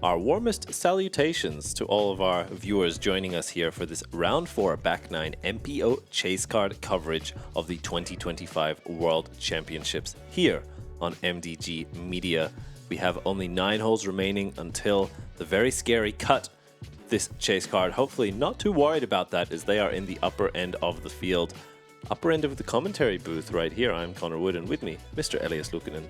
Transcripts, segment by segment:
Our warmest salutations to all of our viewers joining us here for this Round 4 Back 9 MPO chase card coverage of the 2025 World Championships here on MDG Media. We have only 9 holes remaining until the very scary cut this chase card. Hopefully not too worried about that as they are in the upper end of the field. Upper end of the commentary booth right here. I'm Connor Wood and with me, Mr. Elias Luukkonen.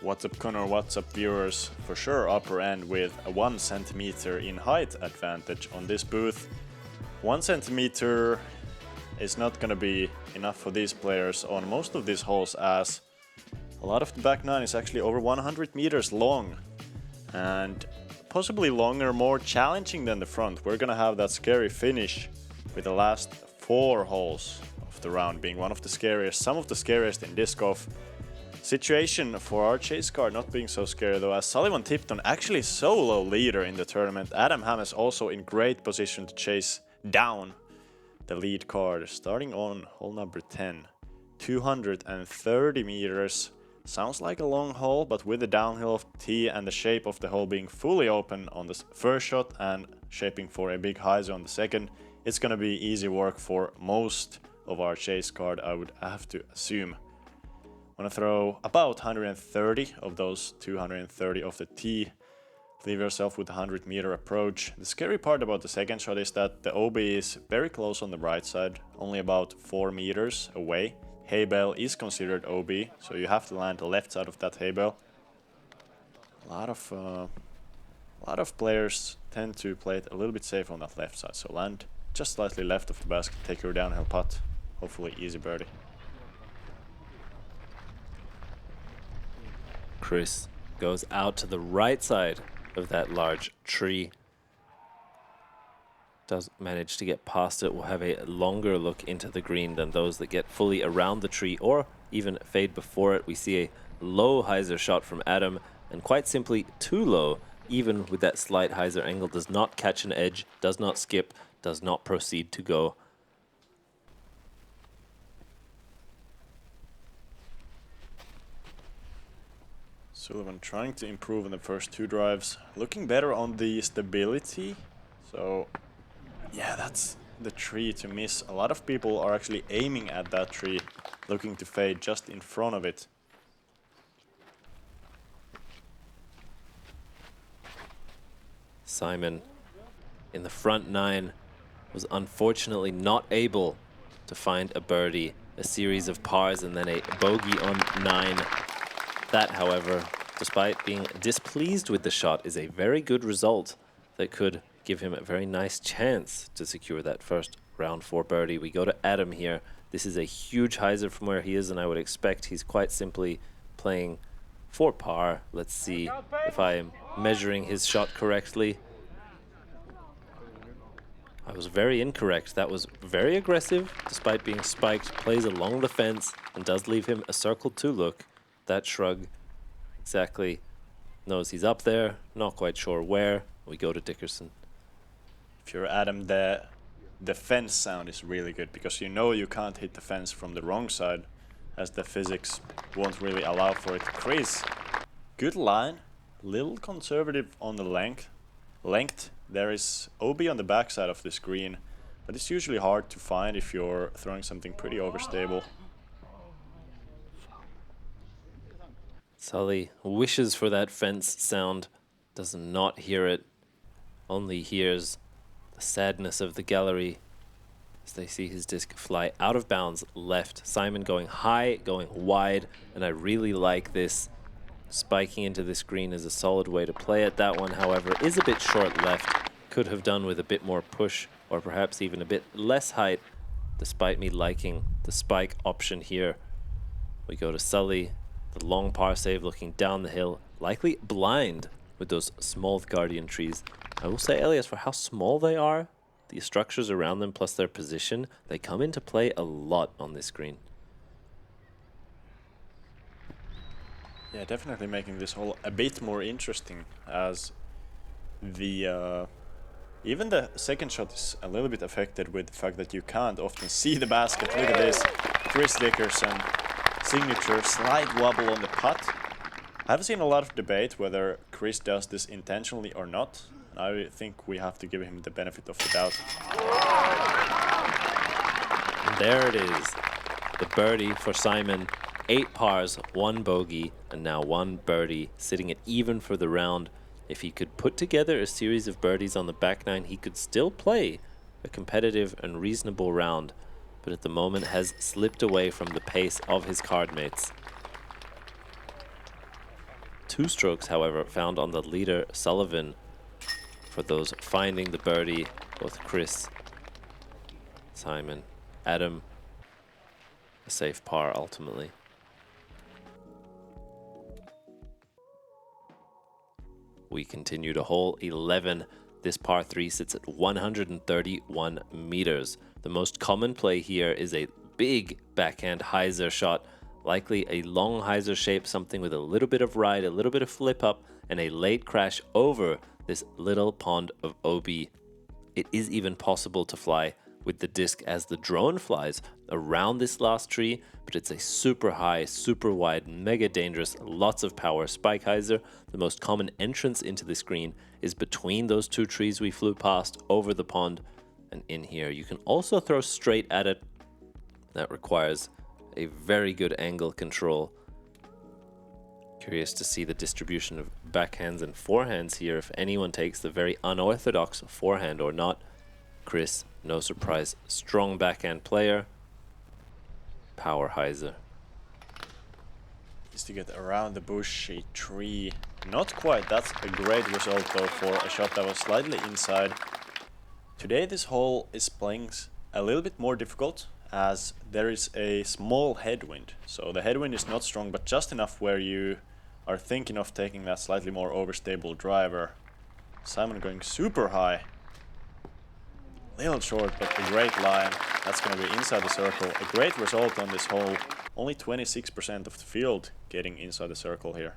What's up, Connor? What's up, viewers? For sure, upper end with a 1 centimeter in height advantage on this booth. 1 centimeter is not gonna be enough for these players on most of these holes, as a lot of the back 9 is actually over 100 meters long and possibly longer, more challenging than the front. We're gonna have that scary finish with the last 4 holes of the round being one of the scariest, some of the scariest in disc golf. Situation for our chase card not being so scary though, as Sullivan Tipton actually solo leader in the tournament. Adam Hammes also in great position to chase down the lead card. Starting on hole number 10, 230 meters. Sounds like a long hole, but with the downhill of the tee and the shape of the hole being fully open on the first shot and shaping for a big hyzer on the second, it's gonna be easy work for most of our chase card, I would have to assume. I'm gonna throw about 130 of those 230 off the tee. Leave yourself with a 100-meter approach. The scary part about the second shot is that the OB is very close on the right side, only about 4 meters away. Hay bale is considered OB, so you have to land the left side of that hay bale. A lot of players tend to play it a little bit safe on that left side, so land just slightly left of the basket, take your downhill putt, hopefully easy birdie. Chris goes out to the right side of that large tree. Does manage to get past it. Will have a longer look into the green than those that get fully around the tree or even fade before it. We see a low hyzer shot from Adam, and quite simply too low, even with that slight hyzer angle. Does not catch an edge, does not skip, does not proceed to go. Sullivan trying to improve in the first 2 drives, looking better on the stability. So yeah, that's the tree to miss. A lot of people are actually aiming at that tree, looking to fade just in front of it. Simon in the front 9 was unfortunately not able to find a birdie. A series of pars and then a bogey on 9. That, however, despite being displeased with the shot, is a very good result that could give him a very nice chance to secure that first round 4 birdie. We go to Adam here. This is a huge hyzer from where he is, and I would expect he's quite simply playing for par. Let's see if I am measuring his shot correctly. I was very incorrect. That was very aggressive, despite being spiked, plays along the fence, and does leave him a circle 2 look. That shrug exactly knows he's up there, not quite sure where. We go to Dickerson. If you're Adam, the fence sound is really good, because you know you can't hit the fence from the wrong side, as the physics won't really allow for it. CHRISE, good line, little conservative on the length. There is OB on the backside of the screen, but it's usually hard to find if you're throwing something pretty overstable. Sully wishes for that fence sound, does not hear it, only hears the sadness of the gallery as they see his disc fly out of bounds left. Simon going high, going wide, and I really like this. Spiking into this green is a solid way to play it. That one, however, is a bit short left. Could have done with a bit more push or perhaps even a bit less height, despite me liking the spike option here. We go to Sully. The long par save looking down the hill, likely blind with those small guardian trees. I will say, Elias, for how small they are, the structures around them plus their position, they come into play a lot on this green. Yeah, definitely making this hole a bit more interesting, as the even the second shot is a little bit affected with the fact that you can't often see the basket. Look at this, Chris Dickerson. Signature slide wobble on the putt. I've seen a lot of debate whether Chris does this intentionally or not. I think we have to give him the benefit of the doubt. And there it is. The birdie for Simon. 8 pars, 1 bogey, and now 1 birdie, sitting at even for the round. If he could put together a series of birdies on the back nine, he could still play a competitive and reasonable round, but at the moment has slipped away from the pace of his card mates. 2 strokes, however, found on the leader, Sullivan, for those finding the birdie, both Chris, Simon, Adam, a safe par ultimately. We continue to hole 11. This par 3 sits at 131 meters. The most common play here is a big backhand hyzer shot, likely a long hyzer shape, something with a little bit of ride, a little bit of flip up, and a late crash over this little pond of OB. It is even possible to fly with the disc as the drone flies around this last tree, but it's a super high, super wide, mega dangerous, lots of power spike hyzer. The most common entrance into this green is between those 2 trees we flew past, over the pond, and in here. You can also throw straight at it. That requires a very good angle control. Curious to see the distribution of backhands and forehands here, if anyone takes the very unorthodox forehand or not. Chris, no surprise, strong backhand player. Power hyzer. Is to get around the bushy tree. Not quite, that's a great result though for a shot that was slightly inside. Today this hole is playing a little bit more difficult as there is a small headwind. So the headwind is not strong, but just enough where you are thinking of taking that slightly more overstable driver. Simon going super high. Little short, but a great line. That's going to be inside the circle. A great result on this hole. Only 26% of the field getting inside the circle here.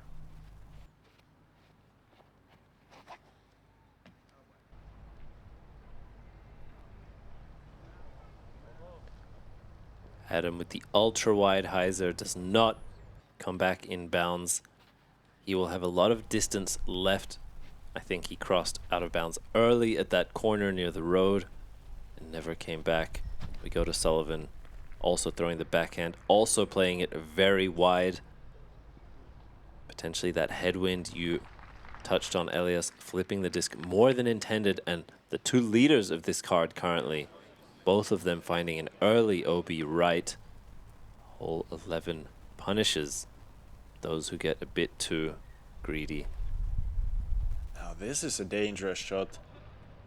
Adam with the ultra wide hyzer does not come back in bounds. He will have a lot of distance left. I think he crossed out of bounds early at that corner near the road and never came back. We go to Sullivan, also throwing the backhand, also playing it very wide. Potentially that headwind you touched on, Elias, flipping the disc more than intended, and the 2 leaders of this card currently, both of them finding an early OB right. Hole 11 punishes those who get a bit too greedy. Now this is a dangerous shot.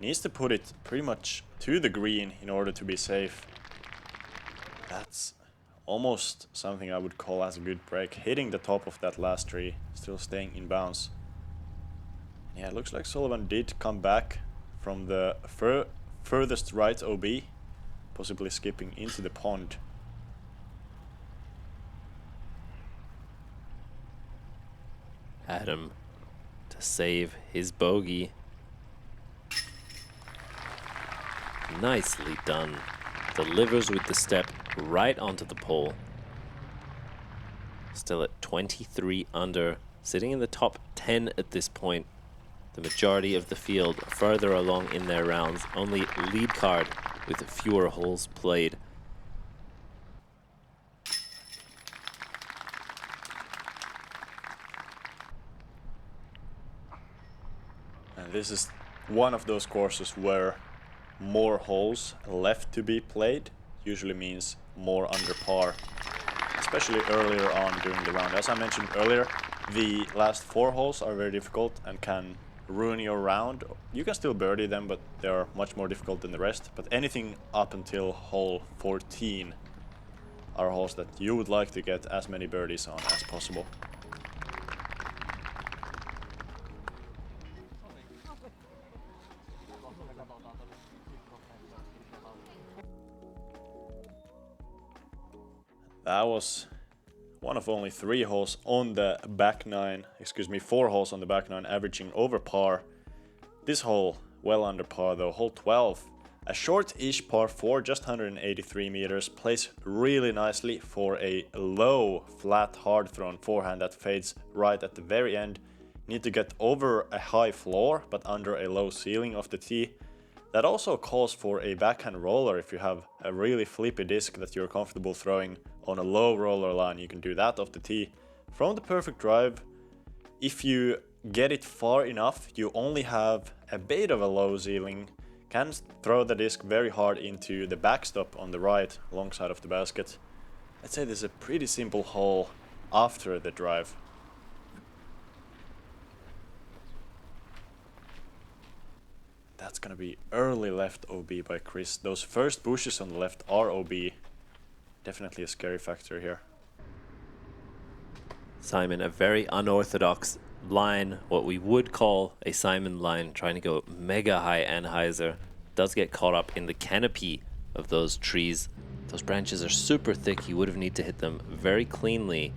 Needs to put it pretty much to the green in order to be safe. That's almost something I would call as a good break. Hitting the top of that last tree, still staying in bounds. Yeah, it looks like Sullivan did come back from the furthest right OB, possibly skipping into the pond. Adam to save his bogey. Nicely done. Delivers with the step right onto the pole. Still at 23 under, sitting in the top 10 at this point. The majority of the field further along in their rounds, only lead card with fewer holes played. And this is one of those courses where more holes left to be played usually means more under par, especially earlier on during the round. As I mentioned earlier, the last 4 holes are very difficult and can ruin your round. You can still birdie them, but they are much more difficult than the rest. But anything up until hole 14 are holes that you would like to get as many birdies on as possible. That was one of only 3 holes on the back nine, 4 holes on the back nine, averaging over par. This hole well under par though, hole 12, A short-ish par 4, just 183 meters, plays really nicely for a low, flat, hard-thrown forehand that fades right at the very end. Need to get over a high floor, but under a low ceiling of the tee. That also calls for a backhand roller. If you have a really flippy disc that you're comfortable throwing on a low roller line, you can do that off the tee. From the perfect drive, if you get it far enough, you only have a bit of a low ceiling, can throw the disc very hard into the backstop on the right, long side of the basket. I'd say this is a pretty simple hole after the drive. That's gonna be early left OB by Chris. Those first bushes on the left are OB. Definitely a scary factor here. Simon, a very unorthodox line, what we would call a Simon line, trying to go mega high anhyzer, does get caught up in the canopy of those trees. Those branches are super thick. You would have need to hit them very cleanly.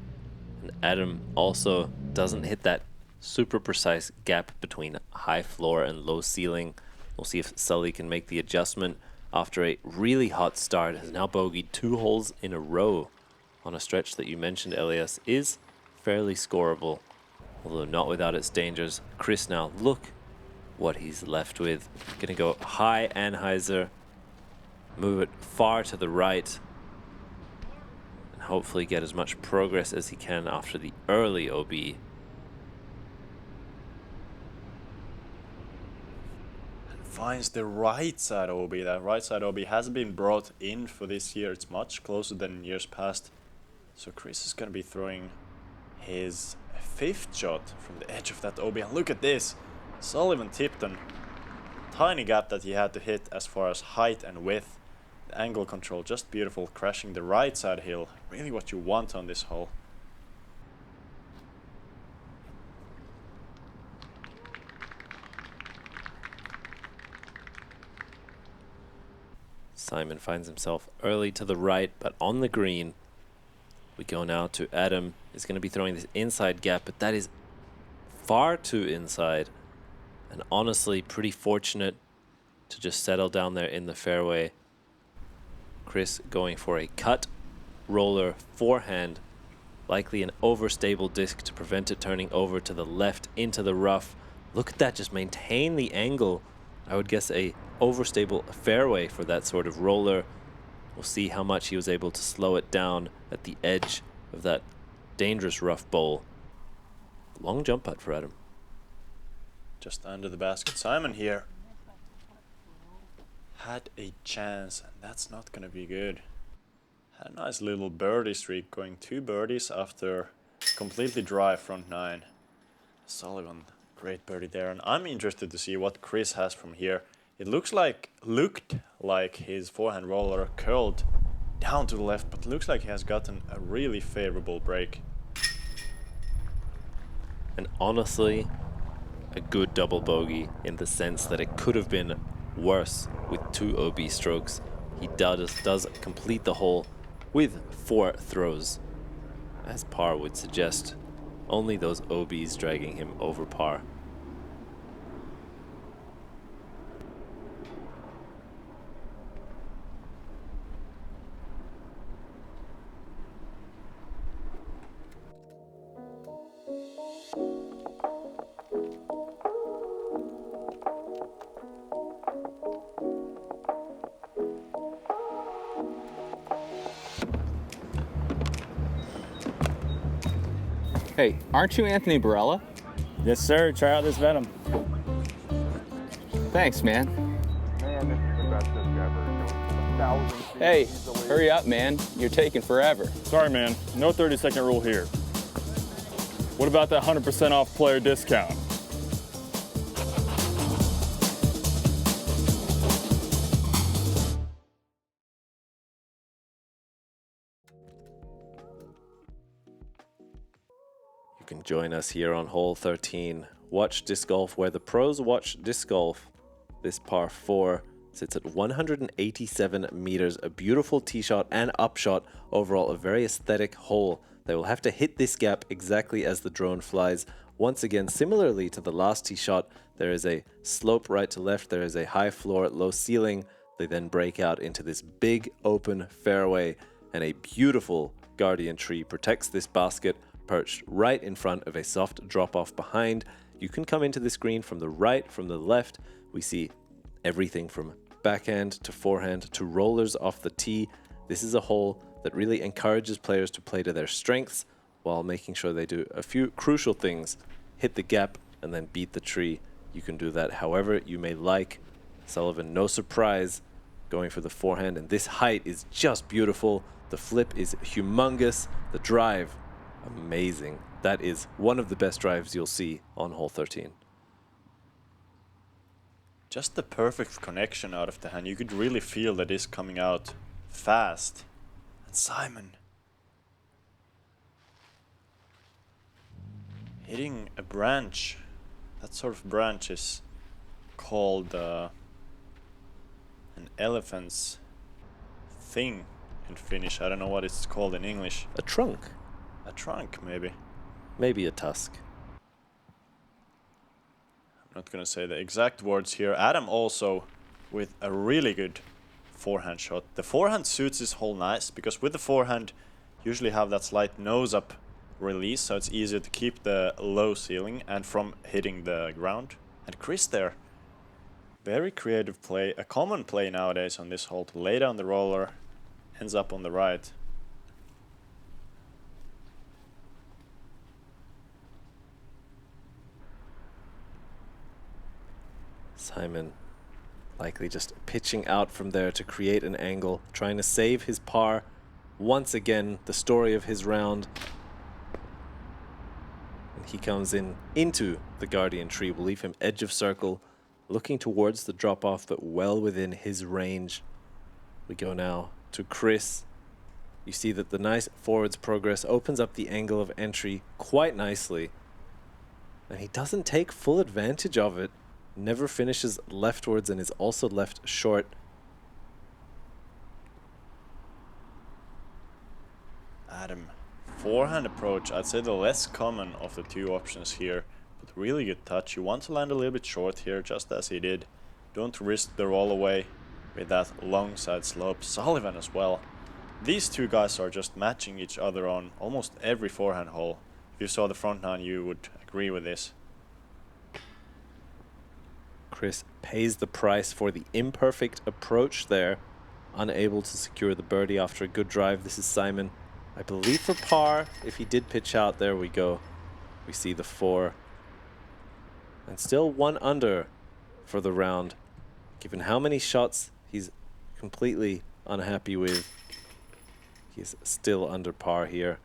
And Adam also doesn't hit that super precise gap between high floor and low ceiling. We'll see if Sully can make the adjustment after a really hot start. Has now bogeyed 2 holes in a row on a stretch that you mentioned, Elias, is fairly scoreable, although not without its dangers. Chris now, look what he's left with. Gonna go high anhyzer, move it far to the right, and hopefully get as much progress as he can after the early OB. And finds the right side OB. That right side OB has been brought in for this year. It's much closer than in years past. So Chris is gonna be throwing his 5th shot from the edge of that OB. And look at this. Sullivan Tipton. Tiny gap that he had to hit as far as height and width. The angle control just beautiful, crashing the right side hill. Really what you want on this hole. Simon finds himself early to the right, but on the green. We go now to Adam. Is going to be throwing this inside gap, but that is far too inside. And honestly, pretty fortunate to just settle down there in the fairway. Chris going for a cut roller forehand, likely an overstable disc to prevent it turning over to the left into the rough. Look at that, just maintain the angle. I would guess a overstable fairway for that sort of roller. We'll see how much he was able to slow it down at the edge of that dangerous rough bowl. Long jump putt for Adam. Just under the basket. Simon here had a chance, and that's not gonna be good. Had a nice little birdie streak, going 2 birdies after completely dry front 9. Sullivan, great birdie there, and I'm interested to see what Chris has from here. It looked like his forehand roller curled down to the left, but looks like he has gotten a really favorable break. And honestly, a good double bogey in the sense that it could have been worse with 2 OB strokes. He does complete the hole with 4 throws, as par would suggest. Only those OBs dragging him over par. Hey, aren't you Anthony Barella? Yes, sir. Try out this Venom. Thanks, man. Man, this is the best disc ever. 1,000 feet Hey, easily. hurry up, man. You're taking forever. Sorry, man. No 30-second rule here. What about that 100% off player discount? You can join us here on hole 13. Watch Disc Golf where the pros watch disc golf. This par 4 sits at 187 meters, a beautiful tee shot and upshot. Overall, a very aesthetic hole. They will have to hit this gap exactly as the drone flies. Once again, similarly to the last tee shot, there is a slope right to left, there is a high floor, low ceiling. They then break out into this big open fairway, and a beautiful guardian tree protects this basket, perched right in front of a soft drop-off behind. You can come into this green from the right, from the left. We see everything from backhand to forehand to rollers off the tee. This is a hole that really encourages players to play to their strengths while making sure they do a few crucial things. Hit the gap and then beat the tree. You can do that however you may like. Sullivan, no surprise, going for the forehand, and this height is just beautiful. The flip is humongous. The drive, amazing. That is one of the best drives you'll see on hole 13. Just the perfect connection out of the hand. You could really feel that it's coming out fast. And Simon hitting a branch. That sort of branch is called an elephant's thing in Finnish. I don't know what it's called in English. A trunk. A trunk, maybe. Maybe a tusk. I'm not going to say the exact words here. Adam also with a really good forehand shot. The forehand suits this hole nice because with the forehand you usually have that slight nose up release, so it's easier to keep the low ceiling and from hitting the ground. And Chris there, very creative play, a common play nowadays on this hole to lay down the roller, ends up on the right. Simon likely just pitching out from there to create an angle, trying to save his par. Once again, the story of his round. And he comes into the guardian tree. We'll leave him edge of circle, looking towards the drop-off, but well within his range. We go now to Chris. You see that the nice forwards progress opens up the angle of entry quite nicely. And he doesn't take full advantage of it. Never finishes leftwards and is also left short. Adam, forehand approach, I'd say the less common of the two options here, but really good touch. You want to land a little bit short here, just as he did. Don't risk the roll away with that long side slope. Sullivan as well. These two guys are just matching each other on almost every forehand hole. If you saw the front nine, you would agree with this. Chris pays the price for the imperfect approach there. Unable to secure the birdie after a good drive. This is Simon, I believe, for par. If he did pitch out, there we go. We see the 4. And still 1 under for the round. Given how many shots he's completely unhappy with, he's still under par here.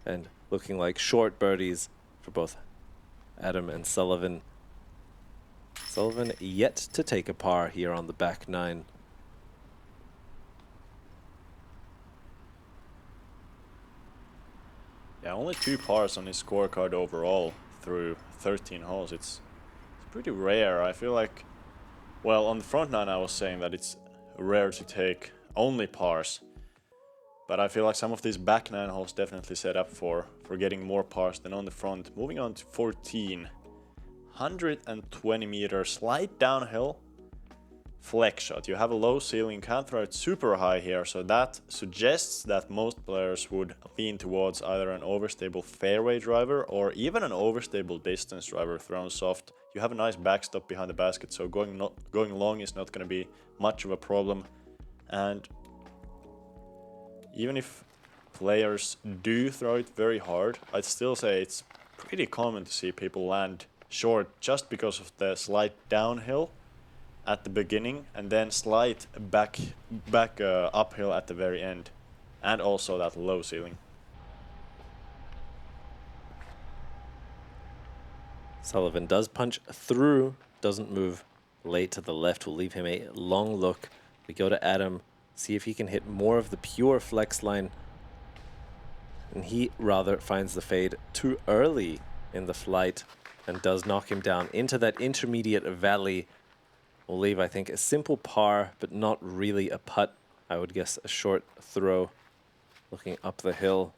And looking like short birdies for both Adam and Sullivan. Sullivan yet to take a par here on the back 9. Yeah, only 2 pars on his scorecard overall through 13 holes. It's pretty rare. I feel like, well, on the front 9 I was saying that it's rare to take only pars. But I feel like some of these back 9 holes definitely set up for getting more pars than on the front. Moving on to 14. 120 meters, slight downhill, flex shot. You have a low ceiling, can't throw it super high here, so that suggests that most players would lean towards either an overstable fairway driver or even an overstable distance driver thrown soft. You have a nice backstop behind the basket, so going long is not going to be much of a problem. And even if players do throw it very hard, I'd still say it's pretty common to see people land short just because of the slight downhill at the beginning and then slight back uphill at the very end, and also that low ceiling. Sullivan does punch through, doesn't move late to the left. We'll leave him a long look. We go to Adam, see if he can hit more of the pure flex line, and he rather finds the fade too early in the flight and does knock him down into that intermediate valley. We'll leave, I think, a simple par, but not really a putt. I would guess a short throw looking up the hill.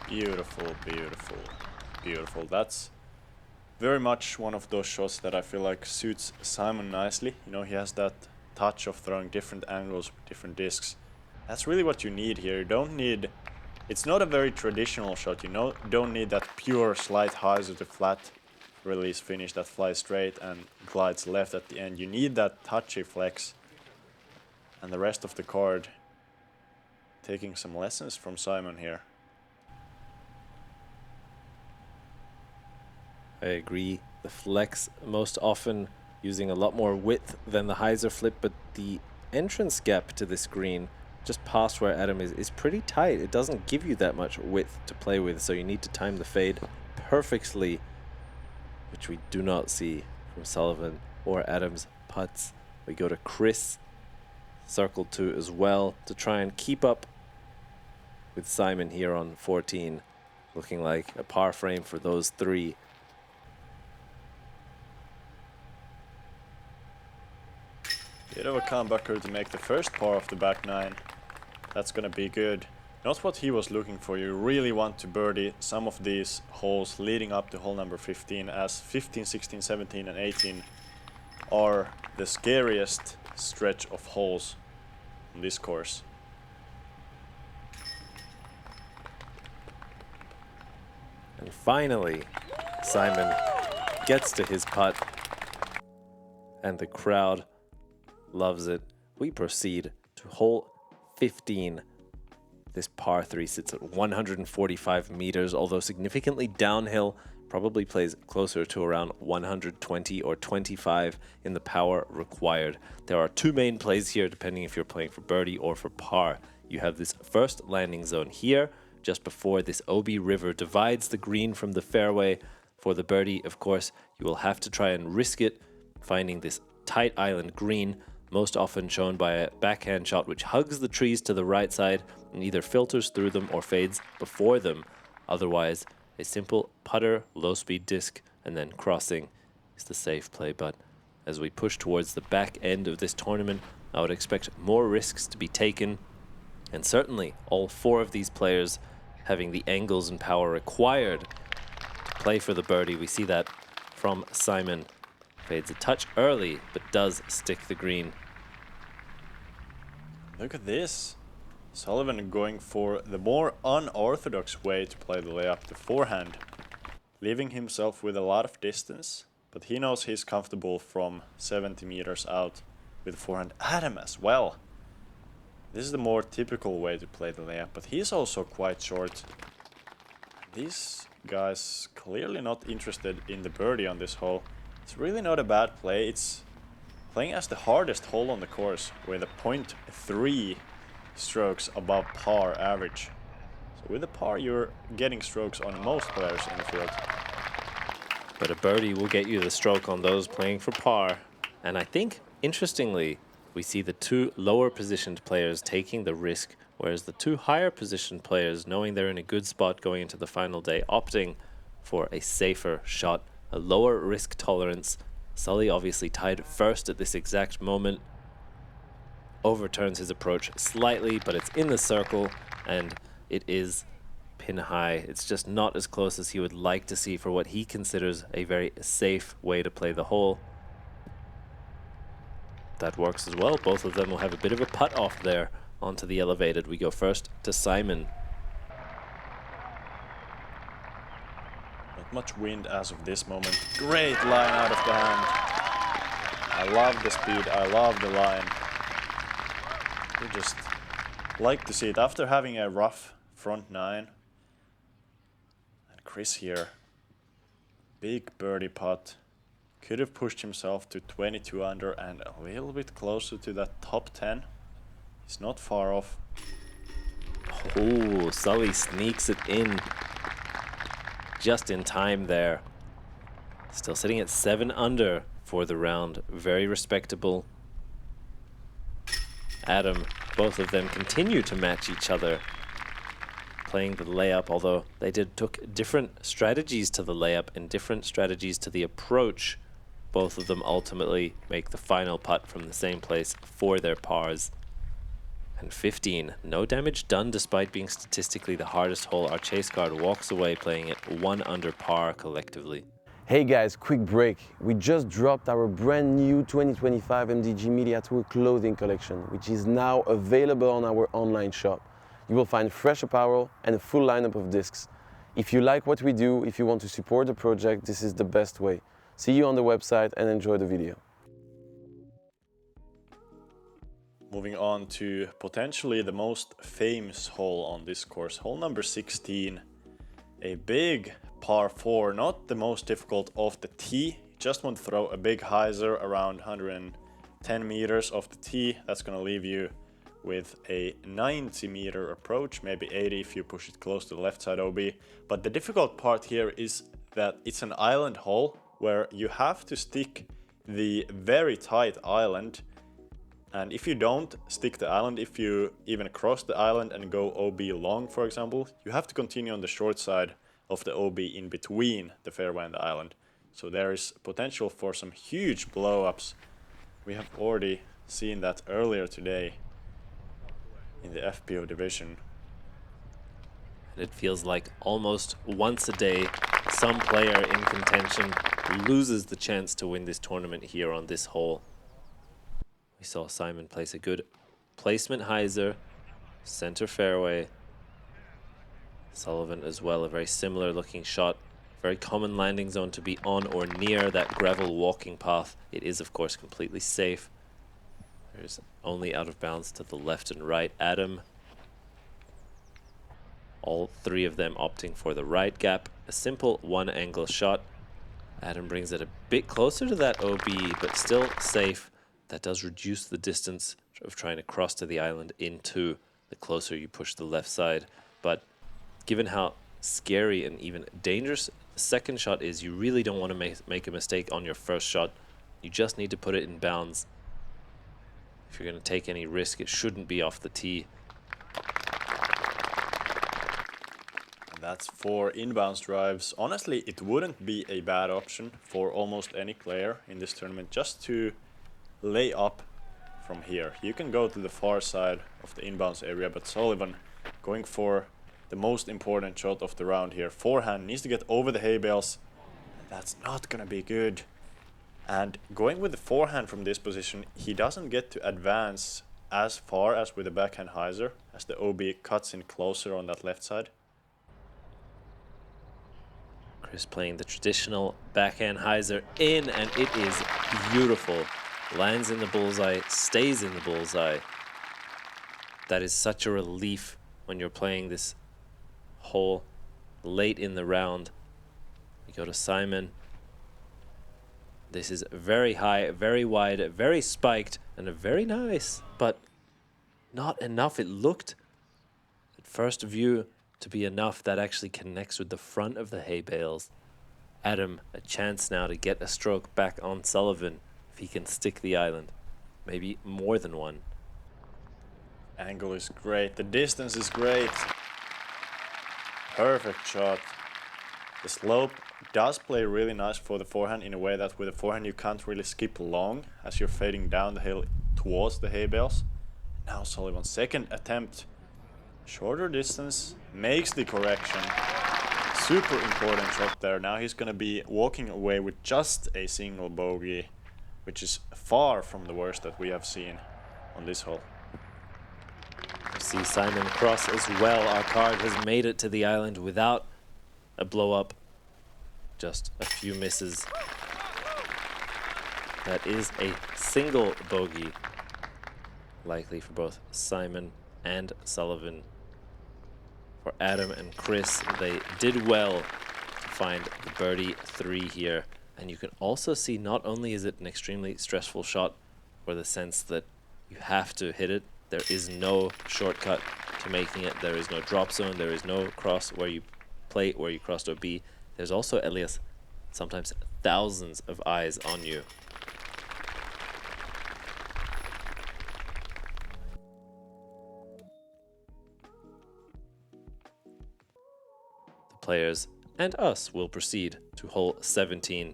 Beautiful, beautiful. beautiful. That's very much one of those shots that I feel like suits Simon nicely. You know, he has that touch of throwing different angles with different discs. That's really what you need here. You don't need... It's not a very traditional shot, you know. Don't need that pure slight highs to flat release finish that flies straight and glides left at the end. You need that touchy flex. And the rest of the card taking some lessons from Simon here. I agree. The flex most often using a lot more width than the hyzer flip, but the entrance gap to this green just past where Adam is pretty tight. It doesn't give you that much width to play with, so you need to time the fade perfectly, which we do not see from Sullivan or Adam's putts. We go to Chris, circle 2 as well, to try and keep up with Simon here on 14, looking like a par frame for those three. Bit of a comebacker to make the first par of the back nine. That's gonna be good. Not what he was looking for. You really want to birdie some of these holes leading up to hole number 15, as 15, 16, 17 and 18 are the scariest stretch of holes on this course. And finally, Simon gets to his putt, and the crowd loves it. We proceed to hole 15. This par 3 sits at 145 meters, although significantly downhill, probably plays closer to around 120 or 25 in the power required. There are two main plays here, depending if you're playing for birdie or for par. You have this first landing zone here, just before this Obi River divides the green from the fairway. For the birdie, of course, you will have to try and risk it, finding this tight island green, most often shown by a backhand shot which hugs the trees to the right side and either filters through them or fades before them. Otherwise, a simple putter, low-speed disc, and then crossing is the safe play. But as we push towards the back end of this tournament, I would expect more risks to be taken, and certainly all four of these players having the angles and power required to play for the birdie. We see that from Simon. Fades a touch early, but does stick the green. Look at this. Sullivan going for the more unorthodox way to play the layup, the forehand. Leaving himself with a lot of distance, but he knows he's comfortable from 70 meters out with forehand. Adam as well. This is the more typical way to play the layup, but he's also quite short. These guys clearly not interested in the birdie on this hole. It's really not a bad play. It's playing as the hardest hole on the course with a 0.3 strokes above par average. So with a par, you're getting strokes on most players in the field. But a birdie will get you the stroke on those playing for par. And I think, interestingly, we see the two lower positioned players taking the risk, whereas the two higher positioned players, knowing they're in a good spot going into the final day, opting for a safer shot, a lower risk tolerance. Sully obviously tied first at this exact moment. Overturns his approach slightly, but it's in the circle, and it is pin high. It's just not as close as he would like to see for what he considers a very safe way to play the hole. That works as well. Both of them will have a bit of a putt off there onto the elevated. We go first to Simon. Not much wind as of this moment. Great line out of the hand. I love the speed, I love the line. You just like to see it after having a rough front nine. And Chris here, big birdie putt. Could have pushed himself to 22 under and a little bit closer to that top 10. He's not far off. Oh, Sully sneaks it in just in time there. Still sitting at 7 under for the round. Very respectable. Adam, both of them continue to match each other playing the layup, although they took different strategies to the layup and different strategies to the approach. Both of them ultimately make the final putt from the same place for their pars. And 15, no damage done despite being statistically the hardest hole. Our chase card walks away playing it 1 under par collectively. Hey guys, quick break. We just dropped our brand new 2025 MDG Media Tour clothing collection, which is now available on our online shop. You will find fresh apparel and a full lineup of discs. If you like what we do, if you want to support the project, this is the best way. See you on the website and enjoy the video. Moving on to potentially the most famous hole on this course, hole number 16. A big par 4, not the most difficult off the tee. Just want to throw a big hyzer around 110 meters off the tee. That's going to leave you with a 90 meter approach, maybe 80 if you push it close to the left side OB. But the difficult part here is that it's an island hole where you have to stick the very tight island. And if you don't stick the island, if you even cross the island and go OB long, for example, you have to continue on the short side of the OB in between the fairway and the island. So there is potential for some huge blow-ups. We have already seen that earlier today in the FPO division. And it feels like almost once a day, some player in contention loses the chance to win this tournament here on this hole. We saw Simon place a good placement hyzer, center fairway. Sullivan as well, a very similar looking shot. Very common landing zone to be on or near that gravel walking path. It is of course completely safe. There's only out of bounds to the left and right. Adam, all three of them opting for the right gap. A simple one angle shot. Adam brings it a bit closer to that OB, but still safe. That does reduce the distance of trying to cross to the island into the closer you push the left side. But given how scary and even dangerous the second shot is, you really don't want to make a mistake on your first shot. You just need to put it in bounds. If you're going to take any risk, it shouldn't be off the tee. And that's 4 inbounds drives. Honestly, it wouldn't be a bad option for almost any player in this tournament just to lay up from here. You can go to the far side of the inbounds area, but Sullivan going for the most important shot of the round here. Forehand needs to get over the hay bales. That's not gonna be good. And going with the forehand from this position, he doesn't get to advance as far as with the backhand hyzer, as the OB cuts in closer on that left side. Chris playing the traditional backhand hyzer in, and it is beautiful. Lands in the bullseye, stays in the bullseye. That is such a relief when you're playing this hole late in the round. We go to Simon. This is very high, very wide, very spiked, and a very nice, but not enough. It looked at first view to be enough. That actually connects with the front of the hay bales. Adam, a chance now to get a stroke back on Sullivan if he can stick the island. Maybe more than one. Angle is great, the distance is great. Perfect shot. The slope does play really nice for the forehand in a way that with the forehand you can't really skip long as you're fading down the hill towards the hay bales. Now Sullivan's second attempt. Shorter distance, makes the correction. Super important shot there. Now he's gonna be walking away with just a single bogey, which is far from the worst that we have seen on this hole. We see Simon cross as well. Our card has made it to the island without a blow up. Just a few misses. That is a single bogey, likely for both Simon and Sullivan. For Adam and Chris, they did well to find the birdie 3 here. And you can also see not only is it an extremely stressful shot for the sense that you have to hit it, there is no shortcut to making it. There is no drop zone. There is no cross where you play, where you cross to a B. There's also, Elias, sometimes thousands of eyes on you. The players and us will proceed to hole 17.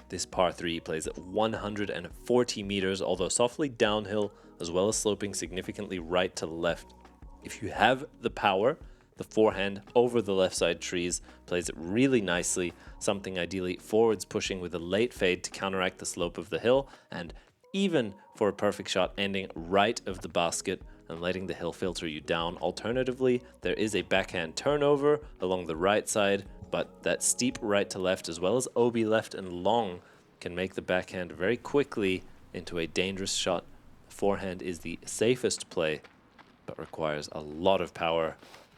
This par 3 plays at 140 meters, although softly downhill, as well as sloping significantly right to left. If you have the power, the forehand over the left side trees plays it really nicely, something ideally forwards pushing with a late fade to counteract the slope of the hill, and even for a perfect shot ending right of the basket and letting the hill filter you down. Alternatively, there is a backhand turnover along the right side, but that steep right to left as well as OB left and long can make the backhand very quickly into a dangerous shot. The forehand is the safest play, but requires a lot of power.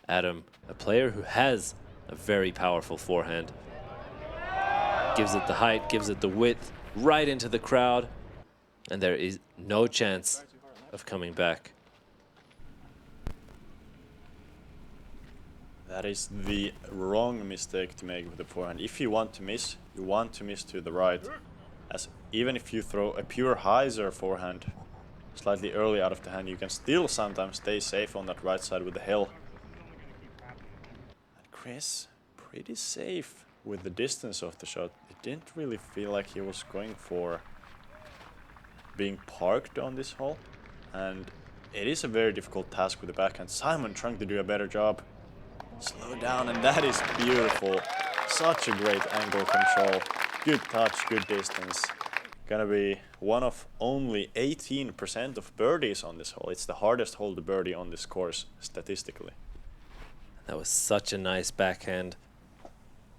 Adam, a player who has a very powerful forehand, gives it the height, gives it the width, right into the crowd, and there is no chance of coming back. That is the wrong mistake to make with the forehand. If you want to miss, you want to miss to the right. As even if you throw a pure hyzer forehand slightly early out of the hand, you can still sometimes stay safe on that right side with the hill. And Chris, pretty safe with the distance of the shot. It didn't really feel like he was going for being parked on this hole. And it is a very difficult task with the backhand. Simon trying to do a better job. Slow down, and that is beautiful. Such a great angle control. Good touch, good distance. Gonna be one of only 18% of birdies on this hole. It's the hardest hole to birdie on this course, statistically. That was such a nice backhand.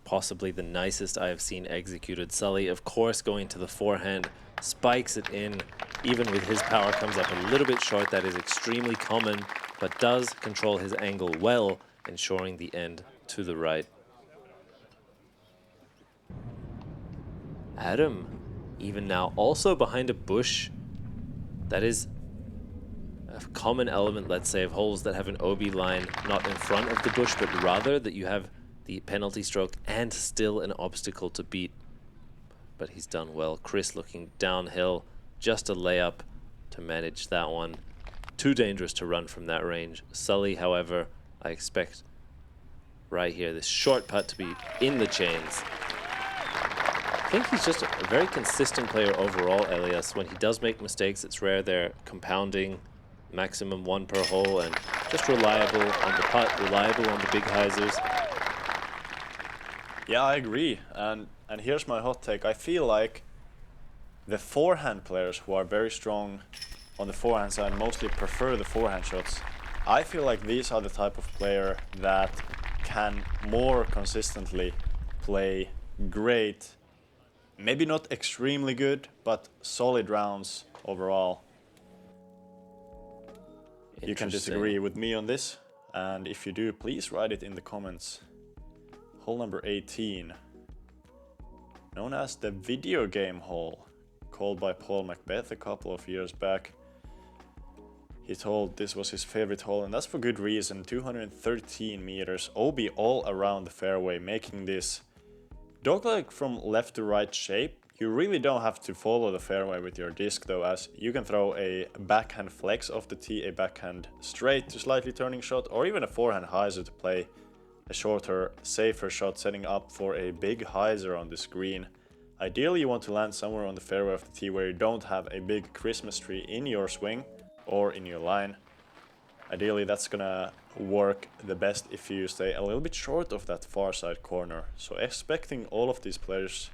Possibly the nicest I have seen executed. Sully, of course, going to the forehand, spikes it in. Even with his power, comes up a little bit short. That is extremely common, but does control his angle well, ensuring the end to the right. Adam, even now, also behind a bush. That is a common element, let's say, of holes that have an OB line not in front of the bush, but rather that you have the penalty stroke and still an obstacle to beat. But he's done well. Chris looking downhill, just a layup to manage that one. Too dangerous to run from that range. Sully, however, I expect right here this short putt to be in the chains. I think he's just a very consistent player overall, Elias. When he does make mistakes, it's rare they're compounding, maximum one per hole, and just reliable on the putt, reliable on the big hyzers. Yeah, I agree. And here's my hot take. I feel like the forehand players who are very strong on the forehand side mostly prefer the forehand shots. I feel like these are the type of player that can more consistently play great, maybe not extremely good, but solid rounds overall. You can disagree with me on this, and if you do, please write it in the comments. Hole number 18, known as the video game hole, called by Paul Macbeth a couple of years back. He told this was his favorite hole, and that's for good reason. 213 meters, OB all around the fairway, making this dogleg from left to right shape. You really don't have to follow the fairway with your disc though, as you can throw a backhand flex off the tee, a backhand straight to slightly turning shot, or even a forehand hyzer to play a shorter, safer shot, setting up for a big hyzer on this green. Ideally, you want to land somewhere on the fairway of the tee where you don't have a big Christmas tree in your swing or in your line. Ideally, that's gonna work the best if you stay a little bit short of that far side corner. So expecting all of these players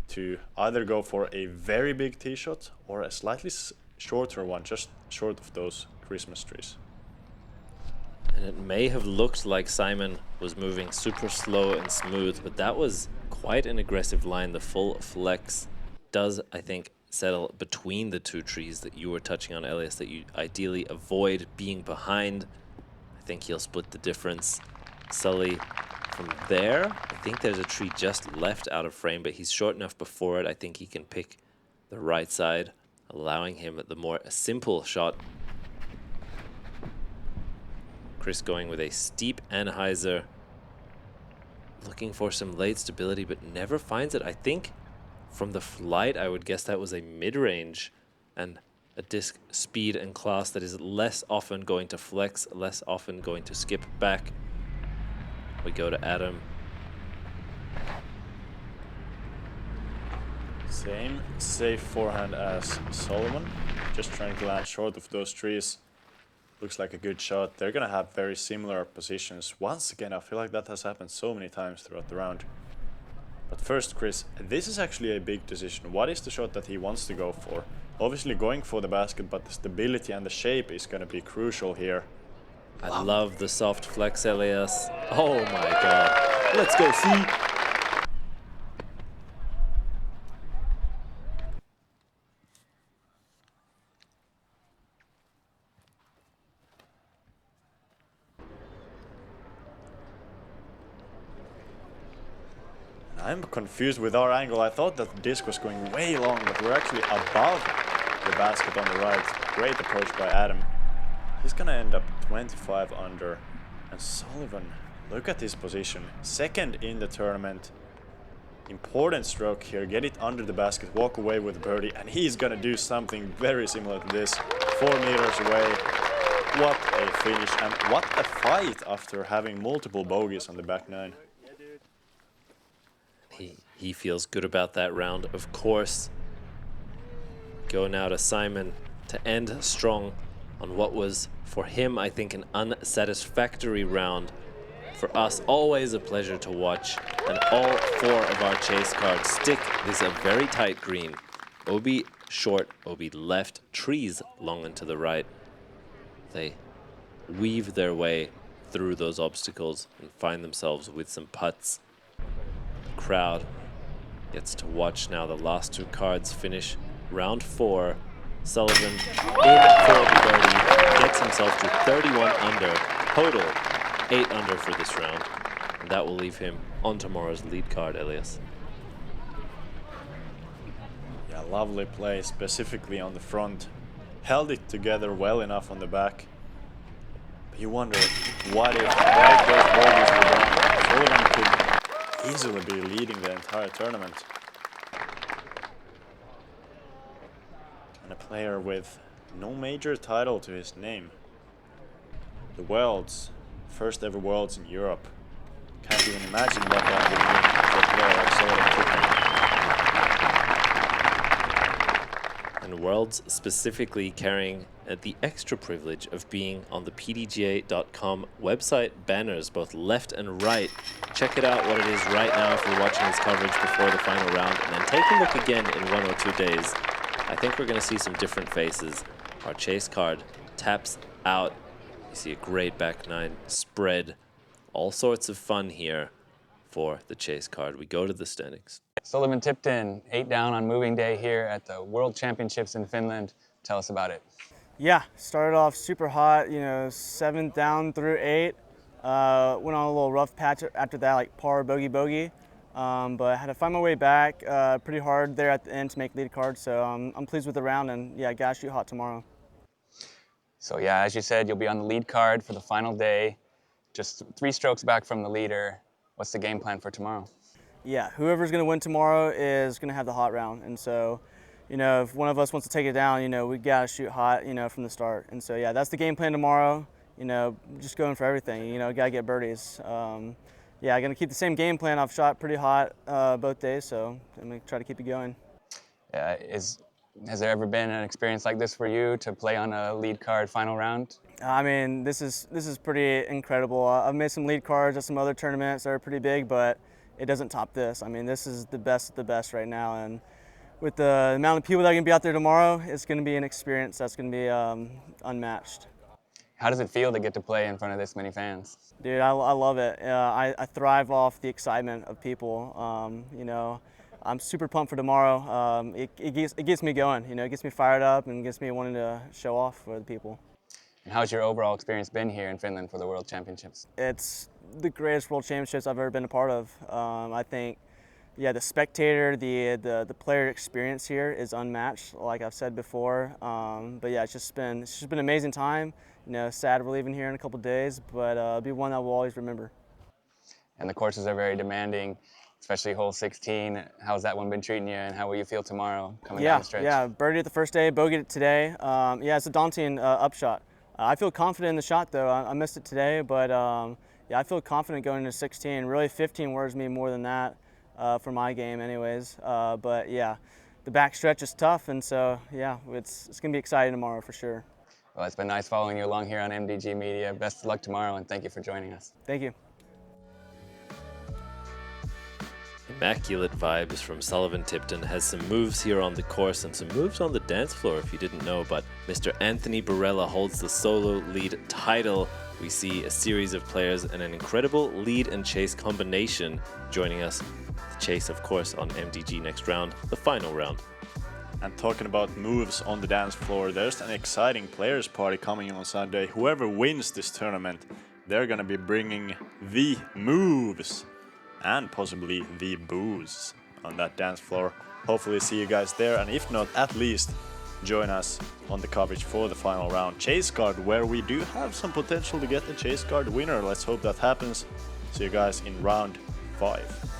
to either go for a very big tee shot or a slightly shorter one, just short of those Christmas trees. And it may have looked like Simon was moving super slow and smooth, but that was quite an aggressive line. The full flex does, I think, settle between the two trees that you were touching on, Elias, that you ideally avoid being behind. I think he'll split the difference. Sully, from there, I think there's a tree just left out of frame, but he's short enough before it. I think he can pick the right side, allowing him the more simple shot. Chris going with a steep anhyzer, looking for some late stability, but never finds it. I think from the flight, I would guess that was a mid-range and a disc speed and class that is less often going to flex, less often going to skip back. We go to Adam. Same safe forehand as Sullivan. Just trying to land short of those trees. Looks like a good shot. They're gonna have very similar positions. Once again, I feel like that has happened so many times throughout the round. But first, Chris, this is actually a big decision. What is the shot that he wants to go for? Obviously going for the basket, but the stability and the shape is gonna be crucial here. I love the soft flex, Elias. Oh my god. Let's go, see. I'm confused with our angle. I thought that the disc was going way long, but we're actually above the basket on the right. Great approach by Adam. He's gonna end up 25 under. And Sullivan, look at his position. Second in the tournament. Important stroke here. Get it under the basket, walk away with birdie, and he's gonna do something very similar to this. 4 meters away. What a finish, and what a fight after having multiple bogeys on the back nine. He feels good about that round, of course. Go now to Simon to end strong on what was, for him, I think, an unsatisfactory round. For us, always a pleasure to watch. And all 4 of our chase cards stick. This is a very tight green. OB short, OB left, trees long and to the right. They weave their way through those obstacles and find themselves with some putts. The crowd gets to watch now the last 2 cards finish. Round 4, Sullivan in for the birdie, gets himself to 31 under, total 8 under for this round. And that will leave him on tomorrow's lead card, Elias. Yeah, lovely play, specifically on the front. Held it together well enough on the back. But you wonder, what if those bogeys were gone? Sullivan could easily be leading the entire tournament. And a player with no major title to his name. The Worlds, first ever Worlds in Europe. Can't even imagine what that would mean for a player like Sullivan. And Worlds specifically carrying the extra privilege of being on the PDGA.com website banners, both left and right. Check it out what it is right now if you're watching this coverage before the final round, and then take a look again in 1 or 2 days. I think we're going to see some different faces. Our chase card taps out. You see a great back nine spread. All sorts of fun here for the chase card. We go to the standings. Sullivan Tipton, 8 down on moving day here at the World Championships in Finland. Tell us about it. Yeah, started off super hot, 7 down through 8. Went on a little rough patch after that, like par, bogey, bogey. But I had to find my way back pretty hard there at the end to make lead card. So I'm pleased with the round, and yeah, gotta shoot hot tomorrow. So yeah, as you said, you'll be on the lead card for the final day. Just 3 strokes back from the leader. What's the game plan for tomorrow? Yeah, whoever's gonna win tomorrow is gonna have the hot round. And so, if one of us wants to take it down, we gotta shoot hot, from the start. And so yeah, that's the game plan tomorrow. Just going for everything, gotta get birdies. Yeah, I'm gonna keep the same game plan. I've shot pretty hot both days, so I'm gonna try to keep it going. Yeah, has there ever been an experience like this for you to play on a lead card final round? I mean, this is pretty incredible. I've made some lead cards at some other tournaments that are pretty big, but it doesn't top this. I mean, this is the best of the best right now, and with the amount of people that are gonna be out there tomorrow, it's gonna be an experience that's gonna be unmatched. How does it feel to get to play in front of this many fans? Dude, I love it. I thrive off the excitement of people. I'm super pumped for tomorrow. It gets me going. It gets me fired up and gets me wanting to show off for the people. And how's your overall experience been here in Finland for the World Championships? It's the greatest World Championships I've ever been a part of. I think, yeah, the spectator, the player experience here is unmatched, like I've said before. But yeah, it's just been an amazing time. Sad we're leaving here in a couple days, but it'll be one that we'll always remember. And the courses are very demanding, especially hole 16. How's that one been treating you, and how will you feel tomorrow coming down the stretch? Yeah, birdied it the first day, bogeyed it today. Yeah, it's a daunting upshot. I feel confident in the shot though. I missed it today, but yeah, I feel confident going into 16. Really, 15 worries me more than that for my game, anyways. But yeah, the back stretch is tough, and so yeah, it's going to be exciting tomorrow for sure. Well, it's been nice following you along here on MDG Media. Best of luck tomorrow, and thank you for joining us. Thank you. Immaculate vibes from Sullivan Tipton. Has some moves here on the course and some moves on the dance floor if you didn't know, but Mr. Anthony Barella holds the solo lead title. We see a series of players and an incredible lead and chase combination joining us. The chase, of course, on MDG next round, the final round. And talking about moves on the dance floor, there's an exciting players party coming on Sunday. Whoever wins this tournament, they're gonna be bringing the moves and possibly the booze on that dance floor. Hopefully see you guys there, and if not, at least join us on the coverage for the final round chase card, where we do have some potential to get the chase card winner. Let's hope that happens. See you guys in round 5.